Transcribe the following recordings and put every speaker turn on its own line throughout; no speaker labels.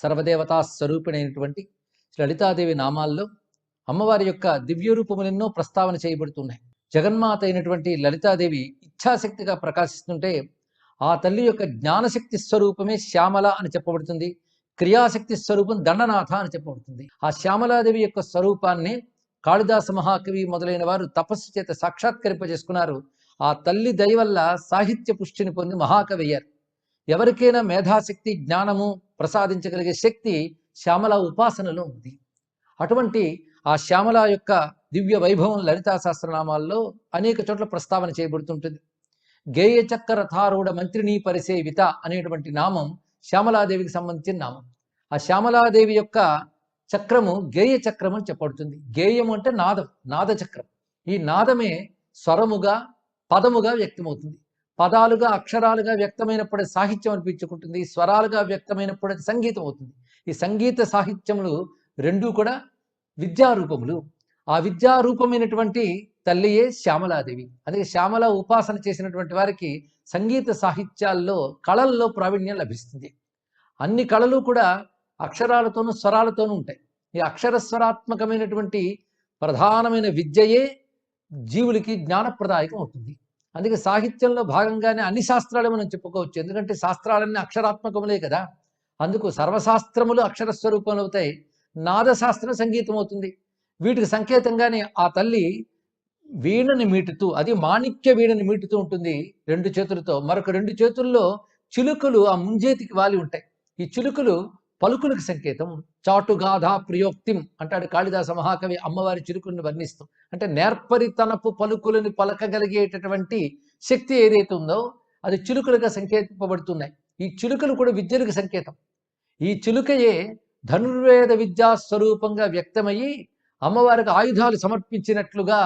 సర్వదేవతా స్వరూపిణైనటువంటి లలితాదేవి నామాల్లో అమ్మవారి యొక్క దివ్య రూపములెన్నో ప్రస్తావన చేయబడుతున్నాయి. జగన్మాత అయినటువంటి లలితాదేవి ఇచ్ఛాశక్తిగా ప్రకాశిస్తుంటే ఆ తల్లి యొక్క జ్ఞానశక్తి స్వరూపమే శ్యామల అని చెప్పబడుతుంది. క్రియాశక్తి స్వరూపం దండనాథ అని చెప్పబడుతుంది. ఆ శ్యామలాదేవి యొక్క స్వరూపాన్ని కాళిదాస మహాకవి మొదలైన వారు తపస్సు చేత సాక్షాత్కరింపజేసుకున్నారు. ఆ తల్లి దయ వల్ల సాహిత్య పుష్టిని పొంది మహాకవి అయ్యారు. ఎవరికైనా మేధాశక్తి జ్ఞానము ప్రసాదించగలిగే శక్తి శ్యామల ఉపాసనలో ఉంది. అటువంటి ఆ శ్యామల యొక్క దివ్య వైభవం లలితా సహస్రనామాల్లో అనేక చోట్ల ప్రస్తావన చేయబడుతుంటుంది. గేయ చక్ర రథారూఢ మంత్రిని పరిసేవిత అనేటువంటి నామం శ్యామలాదేవికి సంబంధించిన నామం. ఆ శ్యామలాదేవి యొక్క చక్రము గేయ చక్రం అని చెప్పబడుతుంది. గేయం అంటే నాదం, నాద చక్రం. ఈ నాదమే స్వరముగా పదముగా వ్యక్తమవుతుంది. పదాలుగా అక్షరాలుగా వ్యక్తమైనప్పుడు సాహిత్యం అనిపించుకుంటుంది. స్వరాలుగా వ్యక్తమైనప్పుడు అది సంగీతం అవుతుంది. ఈ సంగీత సాహిత్యములు రెండూ కూడా విద్యారూపములు. ఆ విద్యారూపమైనటువంటి తల్లియే శ్యామలాదేవి. అందుకే శ్యామల ఉపాసన చేసినటువంటి వారికి సంగీత సాహిత్యాల్లో కళల్లో ప్రావీణ్యం లభిస్తుంది. అన్ని కళలు కూడా అక్షరాలతోనూ స్వరాలతోనూ ఉంటాయి. ఈ అక్షరస్వరాత్మకమైనటువంటి ప్రధానమైన విద్యయే జీవులకి జ్ఞానప్రదాయకం అవుతుంది. అందుకే సాహిత్యంలో భాగంగానే అన్ని శాస్త్రాలు మనం చెప్పుకోవచ్చు. ఎందుకంటే శాస్త్రాలన్నీ అక్షరాత్మకములే కదా. అందుకు సర్వశాస్త్రములు అక్షరస్వరూపంలో అవుతాయి. నాదశాస్త్రం సంగీతం అవుతుంది. వీటికి సంకేతంగానే ఆ తల్లి వీణని మీటుతూ, అది మాణిక్య వీణని మీటుతూ ఉంటుంది రెండు చేతులతో. మరొక రెండు చేతుల్లో చిలుకలు ఆ ముంజేతికి వాలి ఉంటాయి. ఈ చిలుకలు పలుకులకు సంకేతం. చాటుగాధా ప్రియోక్తిం అంటాడు కాళిదాస మహాకవి అమ్మవారి చిలుకలను వర్ణిస్తూ. అంటే నేర్పరితనపు పలుకులను పలకగలిగేటటువంటి శక్తి ఏదైతే ఉందో అది చిలుకలుగా సంకేతింపబడుతున్నాయి. ఈ చిలుకలు కూడా విద్యలకు సంకేతం. ఈ చిలుకయే ధనుర్వేద విద్యా స్వరూపంగా వ్యక్తమయ్యి అమ్మవారికి ఆయుధాలు సమర్పించినట్లుగా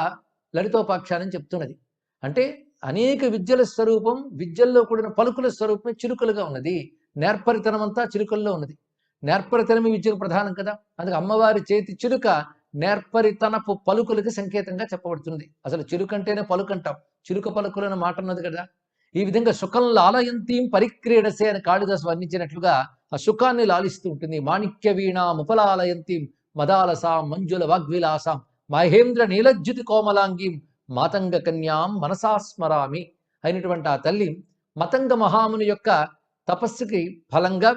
లలితోపాఖ్యానం చెప్తున్నది. అంటే అనేక విద్యల స్వరూపం, విద్యల్లో కూడిన పలుకుల స్వరూపం చిలుకలుగా ఉన్నది. నేర్పరితనం అంతా చిలుకల్లో ఉన్నది. నేర్పరితనమే విద్యకు ప్రధానం కదా. అందుకే అమ్మవారి చేతి చిలుక నేర్పరితనపు పలుకులకి సంకేతంగా చెప్పబడుతుంది. అసలు చిలుకంటేనే పలుకంటాం, చిలుక పలుకులను మాట ఉన్నది కదా. ఈ విధంగా సుఖం లాలయంతీం పరిక్రీడసే అని కాళిదాసు వర్ణించినట్లుగా ఆ సుఖాన్ని లాలిస్తూ ఉంటుంది. మాణిక్య వీణా ముపలాలయంతీం మదాలసాం మంజుల వాగ్విలాసాం మహేంద్ర నీలజ్యుతి కోమలాంగీం మాతంగ కన్యాం మనసా స్మరామి అయినటువంటి ఆ తల్లి మతంగ మహాముని యొక్క తపస్సుకి ఫలంగా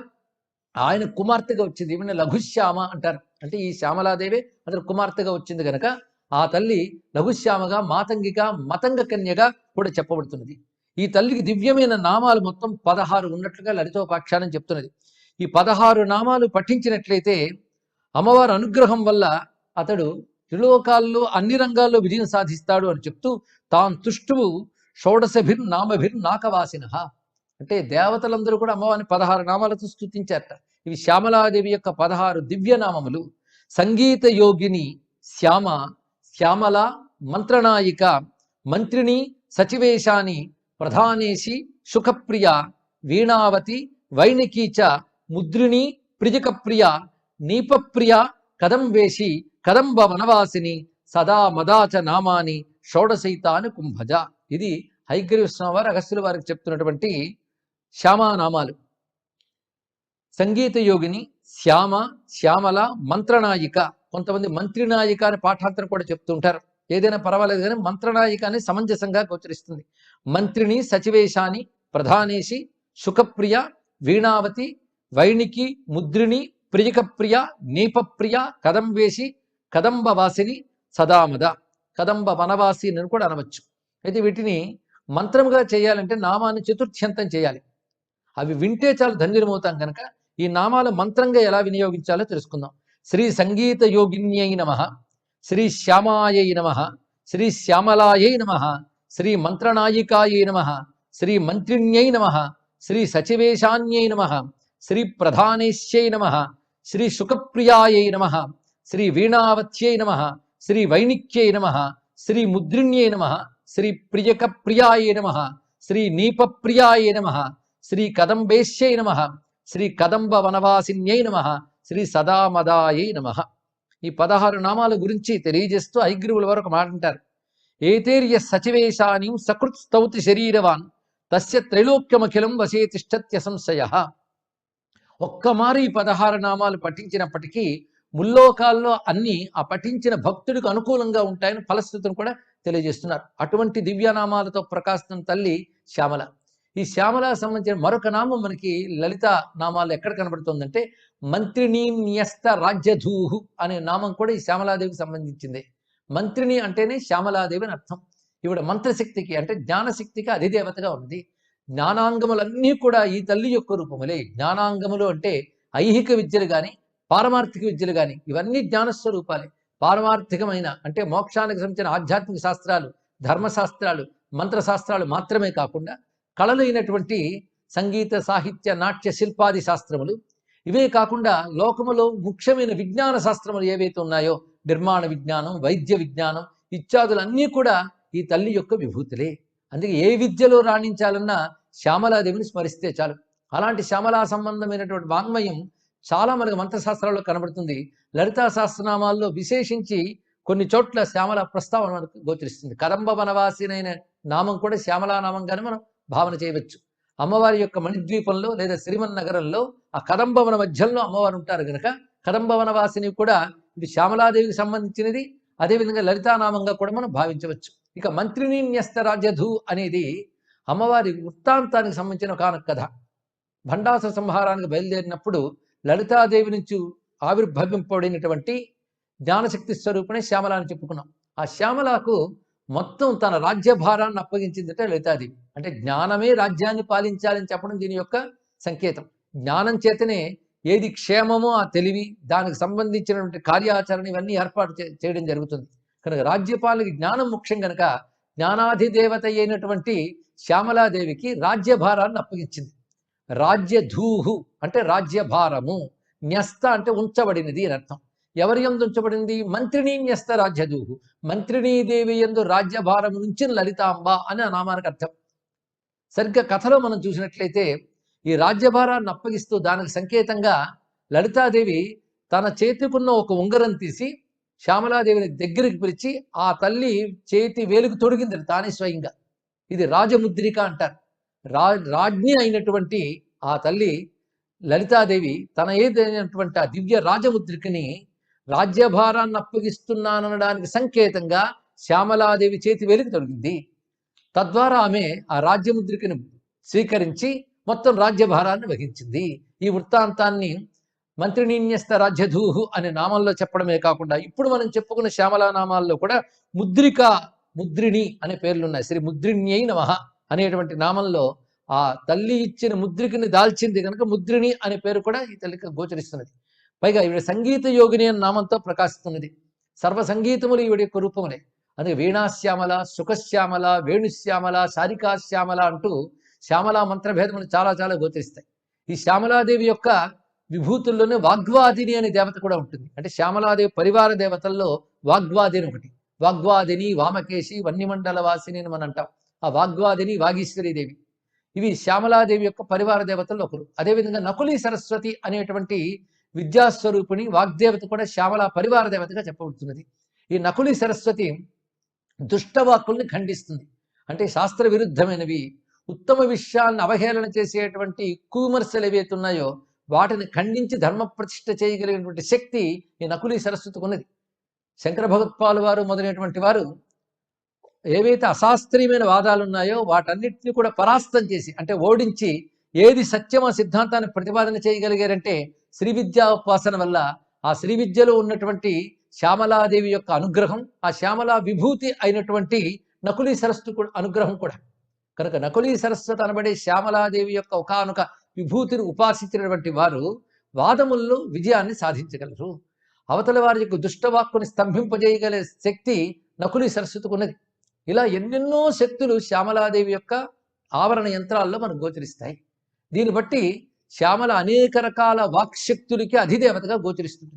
ఆయన కుమార్తెగా వచ్చింది. ఈమెను లఘుశ్యామ అంటారు. అంటే ఈ శ్యామలాదేవి అతను కుమార్తెగా వచ్చింది కనుక ఆ తల్లి లఘుశ్యామగా, మాతంగిగా, మతంగ కన్యగా కూడా చెప్పబడుతున్నది. ఈ తల్లికి దివ్యమైన నామాలు మొత్తం 16 ఉన్నట్లుగా లలితోపాఖ్యానం చెప్తున్నది. ఈ 16 నామాలు పఠించినట్లయితే అమ్మవారి అనుగ్రహం వల్ల అతడు త్రిలోకాల్లో అన్ని రంగాల్లో విజయం సాధిస్తాడు అని చెప్తూ తాను తుష్టువు షోడశభిర్ నామభిర్ నాకవాసిన. అంటే దేవతలందరూ కూడా అమ్మవారిని 16 నామాలతో స్తుతించారట. ఇవి శ్యామలాదేవి యొక్క 16 దివ్య నామములు. సంగీత యోగిని శ్యామ, శ్యామల, మంత్రనాయిక, మంత్రిని, సచివేశాని, ప్రధానేశి, సుఖప్రియ, వీణావతి, వైణికీచ, ముద్రిణి, ప్రిజకప్రియ, నీపప్రియ, కదంబేశి, కదంబ వనవాసిని, సదా మదాచ నామాని షోడశైతాని కుంభజ. ఇది హయగ్రీవ స్వామి వారు అగస్త్యుల వారికి చెప్తున్నటువంటి శ్యామానామాలు. సంగీత యోగిని శ్యామ, శ్యామల, మంత్రనాయిక. కొంతమంది మంత్రినాయిక అని పాఠాంతరం కూడా చెప్తుంటారు. ఏదైనా పర్వాలేదు కానీ మంత్రనాయిక అని సమంజసంగా గోచరిస్తుంది. మంత్రిని, సచివేశాని, ప్రధానేశి, సుఖప్రియ, వీణావతి, వైణికి, ముద్రిణి, ప్రియకప్రియ, నీపప్రియ, కదంబేశి, కదంబవాసిని, సదామద. కదంబ వనవాసి అని కూడా అనవచ్చు. అయితే వీటిని మంత్రముగా చేయాలంటే నామాన్ని చతుర్థ్యంతం చేయాలి. అవి వింటే చాలా ధన్యులమవుతాం కనుక ఈ నామాలు మంత్రంగా ఎలా వినియోగించాలో తెలుసుకుందాం. శ్రీ సంగీత యోగిన్యై నమః, శ్రీ శ్యామాయై నమః, శ్రీ శ్యామలాయై నమః, శ్రీ మంత్రనాయికాయై నమః, శ్రీ మంత్రిణ్యై నమః, శ్రీ సచివేశాన్యై నమః, శ్రీ ప్రధానేశ్యై నమః, శ్రీ సుఖప్రియాయై నమః, శ్రీ వీణావత్యై నమః, శ్రీ వైణిక్యై నమః, శ్రీ ముద్రిణ్యై నమః, శ్రీ ప్రియకప్రియాయై నమః, శ్రీ నీపప్రియాయై నమః, శ్రీ కదంబేశ్యై నమః, శ్రీ కదంబ వనవాసిన్యై నమః, శ్రీ సదామదాయై నమః. ఈ 16 నామాల గురించి తెలియజేస్తూ హయగ్రీవుల వారు ఒక మాట అంటారు. ఏతేర్య సచివేశాని సకృత్ స్తౌతి శరీరవాన్ తస్య త్రైలోక్యమఖిలం వశే తిష్టత్య సంశయ. ఒక్కమారు ఈ 16 నామాలు పఠించినప్పటికీ ముల్లోకాల్లో అన్ని ఆ పఠించిన భక్తుడికి అనుకూలంగా ఉంటాయని ఫలశ్రుతులు కూడా తెలియజేస్తున్నారు. అటువంటి దివ్యనామాలతో ప్రకాశిస్తున్న తల్లి శ్యామల. ఈ శ్యామల సంబంధించిన మరొక నామం మనకి లలిత నామాలు ఎక్కడ కనబడుతుందంటే మంత్రిణీ న్యస్త రాజ్యధూహు అనే నామం కూడా ఈ శ్యామలాదేవికి సంబంధించింది. మంత్రిని అంటేనే శ్యామలాదేవి అని అర్థం. ఈవిడ మంత్రశక్తికి అంటే జ్ఞానశక్తికి అధిదేవతగా ఉంది. జ్ఞానాంగములన్నీ కూడా ఈ తల్లి యొక్క రూపములే. జ్ఞానాంగములు అంటే ఐహిక విద్యలు కానీ పారమార్థిక విద్యలు కానీ ఇవన్నీ జ్ఞానస్వరూపాలే. పారమార్థికమైన అంటే మోక్షానికి సంబంధించిన ఆధ్యాత్మిక శాస్త్రాలు, ధర్మశాస్త్రాలు, మంత్రశాస్త్రాలు మాత్రమే కాకుండా కళలైనటువంటి సంగీత, సాహిత్య, నాట్య, శిల్పాది శాస్త్రములు, ఇవే కాకుండా లోకములో ముఖ్యమైన విజ్ఞాన శాస్త్రములు ఏవైతే ఉన్నాయో నిర్మాణ విజ్ఞానం, వైద్య విజ్ఞానం ఇత్యాదులన్నీ కూడా ఈ తల్లి యొక్క విభూతులే. అందుకే ఏ విద్యలో రాణించాలన్నా శ్యామలాదేవిని స్మరిస్తే చాలు. అలాంటి శ్యామలా సంబంధమైనటువంటి వాంగ్మయం చాలా మనకు మంత్రశాస్త్రాల్లో కనబడుతుంది. లలితా సహస్రనామాల్లో విశేషించి కొన్ని చోట్ల శ్యామల ప్రస్తావన మనకు గోచరిస్తుంది. కదంబ వనవాసినైన నామం కూడా శ్యామలా నామంగానే మనం భావన చేయవచ్చు. అమ్మవారి యొక్క మణిద్వీపంలో లేదా శ్రీమన్నగరంలో ఆ కదంబవన మధ్యంలో అమ్మవారు ఉంటారు కనుక కదంబవనవాసిని కూడా ఇది శ్యామలాదేవికి సంబంధించినది. అదేవిధంగా లలితానామంగా కూడా మనం భావించవచ్చు. ఇక మంత్రిని న్యస్త రాజ్యధూ అనేది అమ్మవారి వృత్తాంతానికి సంబంధించిన ఒక కథ. భండాసుర సంహారానికి బయలుదేరినప్పుడు లలితాదేవి నుంచి ఆవిర్భవింపబడినటువంటి జ్ఞానశక్తి స్వరూపమే శ్యామల అని చెప్పుకున్నాం. ఆ శ్యామలకు మొత్తం తన రాజ్యభారాన్ని అప్పగించిందంటే లలితాదేవి. అంటే జ్ఞానమే రాజ్యాన్ని పాలించాలని చెప్పడం దీని యొక్క సంకేతం. జ్ఞానం చేతనే ఏది క్షేమమో ఆ తెలివి, దానికి సంబంధించినటువంటి కార్యాచరణ ఇవన్నీ ఏర్పాటు చేయడం జరుగుతుంది. కనుక రాజ్యపాలకి జ్ఞానం ముఖ్యం కనుక జ్ఞానాధిదేవత అయినటువంటి శ్యామలాదేవికి రాజ్యభారాన్ని అప్పగించింది. రాజ్యధూహు అంటే రాజ్యభారము, న్యస్త అంటే ఉంచబడినది అని అర్థం. ఎవరి యందు ఉంచబడింది? మంత్రిని న్యస్త రాజ్యధూహు, మంత్రినీదేవి యందు రాజ్యభారము నుంచి లలితాంబ అని ఆ నామానికి అర్థం. సరిగ్గా కథలో మనం చూసినట్లయితే ఈ రాజ్యభారాన్ని అప్పగిస్తూ దానికి సంకేతంగా లలితాదేవి తన చేతికున్న ఒక ఉంగరం తీసి శ్యామలాదేవిని దగ్గరికి పిలిచి ఆ తల్లి చేతి వేలుకు తొడిగింది తానే స్వయంగా. ఇది రాజముద్రిక అంటారు. రాజ్ఞి అయినటువంటి ఆ తల్లి లలితాదేవి తన ఏదైనటువంటి ఆ దివ్య రాజముద్రికని రాజ్యభారాన్ని అప్పగిస్తున్నాననడానికి సంకేతంగా శ్యామలాదేవి చేతి వేలికి తొడిగింది. తద్వారా ఆమె ఆ రాజ్యముద్రికను స్వీకరించి మొత్తం రాజ్యభారాన్ని వహించింది. ఈ వృత్తాంతాన్ని మంత్రినీన్యస్త రాజ్యధూహు అనే నామంలో చెప్పడమే కాకుండా ఇప్పుడు మనం చెప్పుకున్న శ్యామలా నామాల్లో కూడా ముద్రిక, ముద్రిణి అనే పేర్లున్నాయి. శ్రీ ముద్రిణ్యై నమః అనేటువంటి నామంలో ఆ తల్లి ఇచ్చిన ముద్రికని దాల్చింది కనుక ముద్రిణి అనే పేరు కూడా ఈ తల్లికి గోచరిస్తున్నది. పైగా ఈవిడ సంగీత యోగిని అనే నామంతో ప్రకాశిస్తున్నది. సర్వ సంగీతములు ఈవిడ యొక్క రూపములే. అందుకే వీణాశ్యామల, సుఖశ్యామల, వేణుశ్యామల, శారికాశ్యామల అంటూ శ్యామలా మంత్రభేదములు చాలా చాలా గోచరిస్తాయి. ఈ శ్యామలాదేవి యొక్క విభూతుల్లోనే వాగ్వాదిని అనే దేవత కూడా ఉంటుంది. అంటే శ్యామలాదేవి పరివార దేవతల్లో వాగ్వాదిని ఒకటి. వాగ్వాదిని, వామకేశి, వన్యమండల వాసిని అని మనం అంటాం. ఆ వాగ్వాదిని, వాగీశ్వరీదేవి ఇవి శ్యామలాదేవి యొక్క పరివార దేవతల్లో ఒకరు. అదేవిధంగా నకులి సరస్వతి అనేటువంటి విద్యాస్వరూపిణి వాగ్దేవత కూడా శ్యామల పరివార దేవతగా చెప్పబడుతున్నది. ఈ నకులి సరస్వతి దుష్టవాక్కుల్ని ఖండిస్తుంది. అంటే శాస్త్ర విరుద్ధమైనవి, ఉత్తమ విషయాలను అవహేళన చేసేటువంటి కువిమర్శలు ఏవైతే ఉన్నాయో వాటిని ఖండించి ధర్మ ప్రతిష్ఠ చేయగలిగినటువంటి శక్తి ఈ నకులి సరస్వతికి ఉన్నది. శంకర భగవత్పాలు వారు మొదలైనటువంటి వారు ఏవైతే అశాస్త్రీయమైన వాదాలు ఉన్నాయో వాటన్నిటిని కూడా పరాస్తం చేసి అంటే ఓడించి ఏది సత్యమో సిద్ధాంతాన్ని ప్రతిపాదన చేయగలిగారంటే శ్రీ విద్యా ఉపాసన వల్ల. ఆ శ్రీ విద్యలో ఉన్నటువంటి శ్యామలాదేవి యొక్క అనుగ్రహం, ఆ శ్యామలా విభూతి అయినటువంటి నకులి సరస్వతి అనుగ్రహం కూడా. కనుక నకులి సరస్వతి అనబడే శ్యామలాదేవి యొక్క ఒకానొక విభూతిని ఉపాసించినటువంటి వారు వాదముల్లో విజయాన్ని సాధించగలరు. అవతల వారి యొక్క దుష్టవాక్కుని స్తంభింపజేయగల శక్తి నకులి సరస్వతికి ఉన్నది. ఇలా ఎన్నెన్నో శక్తులు శ్యామలాదేవి యొక్క ఆవరణ యంత్రాల్లో మనకు గోచరిస్తాయి. దీన్ని బట్టి శ్యామల అనేక రకాల వాక్శక్తులకి అధిదేవతగా గోచరిస్తుంది.